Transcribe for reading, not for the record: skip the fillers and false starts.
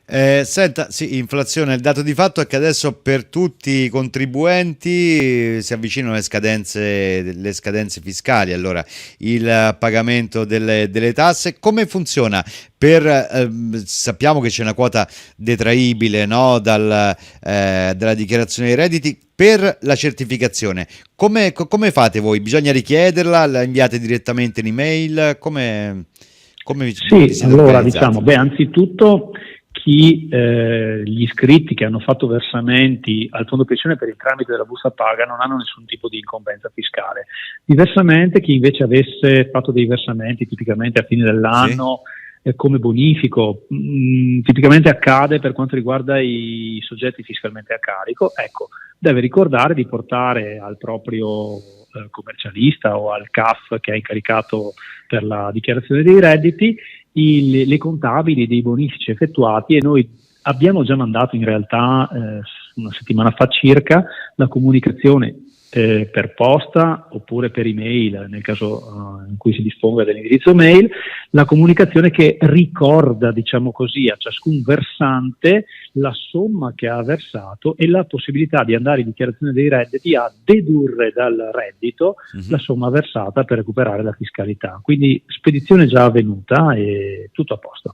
Senta, sì, inflazione, il dato di fatto è che adesso per tutti i contribuenti si avvicinano le scadenze fiscali, allora il pagamento delle tasse, come funziona? Sappiamo che c'è una quota detraibile, no, dalla dichiarazione dei redditi per la certificazione. Come fate voi? Bisogna richiederla? La inviate direttamente in email? Come vi Sì, siete allora organizzati? diciamo, beh, anzitutto gli iscritti che hanno fatto versamenti al fondo pensione per il tramite della busta paga non hanno nessun tipo di incombenza fiscale. Diversamente, chi invece avesse fatto dei versamenti tipicamente a fine Sì? dell'anno come bonifico, tipicamente accade per quanto riguarda i soggetti fiscalmente a carico, ecco, deve ricordare di portare al proprio commercialista o al CAF che è incaricato per la dichiarazione dei redditi le contabili dei bonifici effettuati, e noi abbiamo già mandato in realtà una settimana fa circa la comunicazione per posta oppure per email nel caso in cui si disponga dell'indirizzo mail, la comunicazione che ricorda, diciamo così, a ciascun versante la somma che ha versato e la possibilità di andare in dichiarazione dei redditi a dedurre dal reddito la Mhm. somma versata per recuperare la fiscalità. Quindi spedizione già avvenuta e tutto a posto.